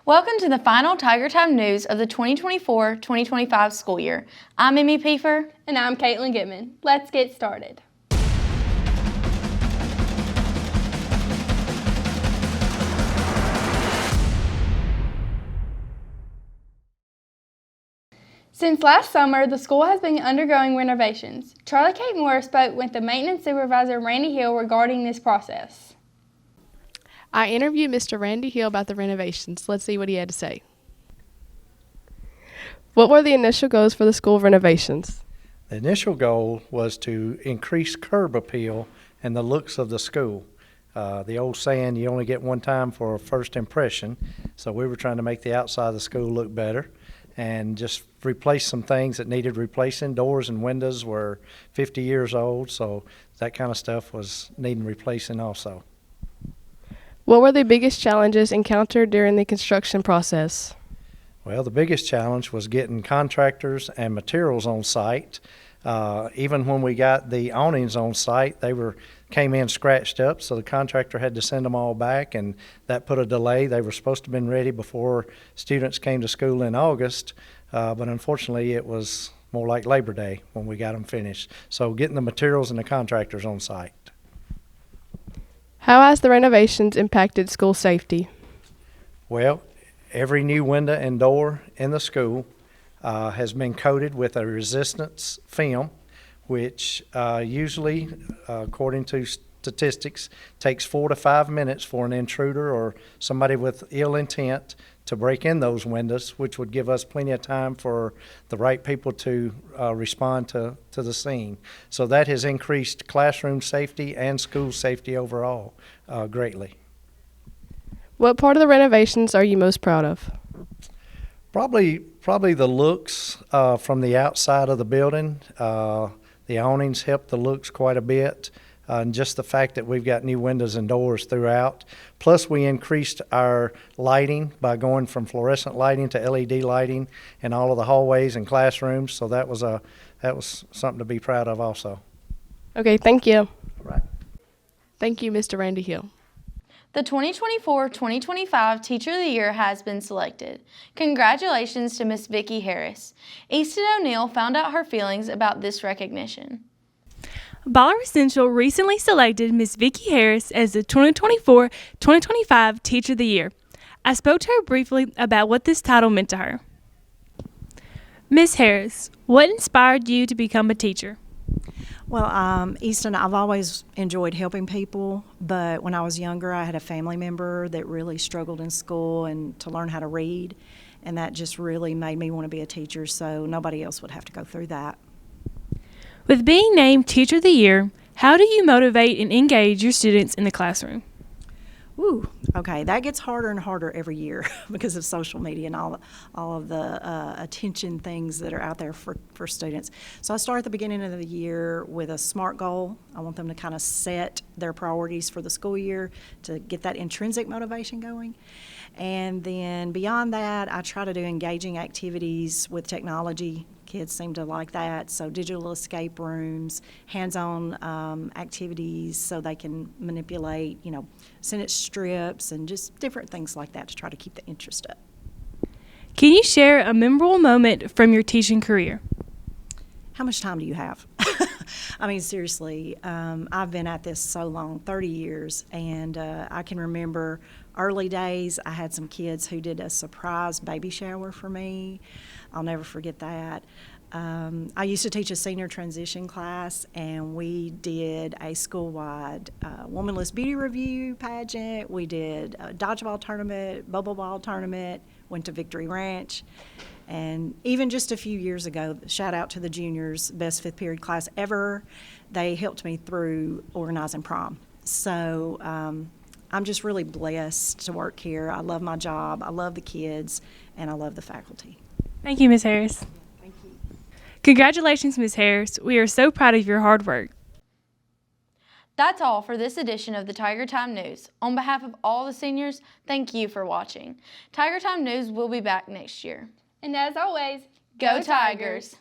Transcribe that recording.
Welcome to the final Tiger Time news of the 2024-2025 school year. I'm Amy Piefer. And I'm Caitlin Goodman. Let's get started. Since last summer, the school has been undergoing renovations. Charlie Kate Moore spoke with the maintenance supervisor, Randy Hill, regarding this process. I interviewed Mr. Randy Hill about the renovations. Let's see what he had to say. What were the initial goals for the school renovations? The initial goal was to increase curb appeal and the looks of the school. The old saying, you only get one time for a first impression, so we were trying to make the outside of the school look better and just replace some things that needed replacing. Doors and windows were 50 years old, so that kind of stuff was needing replacing also. What were the biggest challenges encountered during the construction process? Well, the biggest challenge was getting contractors and materials on site. Even when we got the awnings on site, came in scratched up, so the contractor had to send them all back, and that put a delay. They were supposed to have been ready before students came to school in August, but unfortunately it was more like Labor Day when we got them finished. So getting the materials and the contractors on site. How has the renovations impacted school safety? Well, every new window and door in the school has been coated with a resistance film, which usually, according to statistics, takes 4 to 5 minutes for an intruder or somebody with ill intent to break in those windows, which would give us plenty of time for the right people to respond to the scene. So that has increased classroom safety and school safety overall greatly. What part of the renovations are you most proud of? Probably the looks from the outside of the building. The awnings help the looks quite a bit. And just the fact that we've got new windows and doors throughout. Plus, we increased our lighting by going from fluorescent lighting to LED lighting in all of the hallways and classrooms. So that was something to be proud of also. Okay, thank you. All right. Thank you, Mr. Randy Hill. The 2024-2025 Teacher of the Year has been selected. Congratulations to Miss Vicki Harris. Easton O'Neill found out her feelings about this recognition. Baller Central recently selected Miss Vicki Harris as the 2024-2025 Teacher of the Year. I spoke to her briefly about what this title meant to her. Miss Harris, what inspired you to become a teacher? Well, Easton, I've always enjoyed helping people, but when I was younger, I had a family member that really struggled in school and to learn how to read, and that just really made me want to be a teacher, so nobody else would have to go through that. With being named Teacher of the Year, how do you motivate and engage your students in the classroom? Ooh, okay, that gets harder and harder every year because of social media and all of the attention things that are out there for students. So I start at the beginning of the year with a SMART goal. I want them to kind of set their priorities for the school year to get that intrinsic motivation going. And then beyond that, I try to do engaging activities with technology. Kids seem to like that, so digital escape rooms, hands-on activities so they can manipulate, sentence strips and just different things like that to try to keep the interest up. Can you share a memorable moment from your teaching career? How much time do you have? I mean, seriously, I've been at this so long, 30 years, and I can remember early days. I had some kids who did a surprise baby shower for me. I'll never forget that. I used to teach a senior transition class, and we did a school-wide womanless beauty review pageant. We did a dodgeball tournament, bubble ball tournament, went to Victory Ranch. And even just a few years ago, shout out to the juniors, best fifth period class ever. They helped me through organizing prom. So I'm just really blessed to work here. I love my job, I love the kids, and I love the faculty. Thank you, Ms. Harris. Thank you. Congratulations, Ms. Harris. We are so proud of your hard work. That's all for this edition of the Tiger Time News. On behalf of all the seniors, thank you for watching. Tiger Time News will be back next year. And as always, Go Tigers!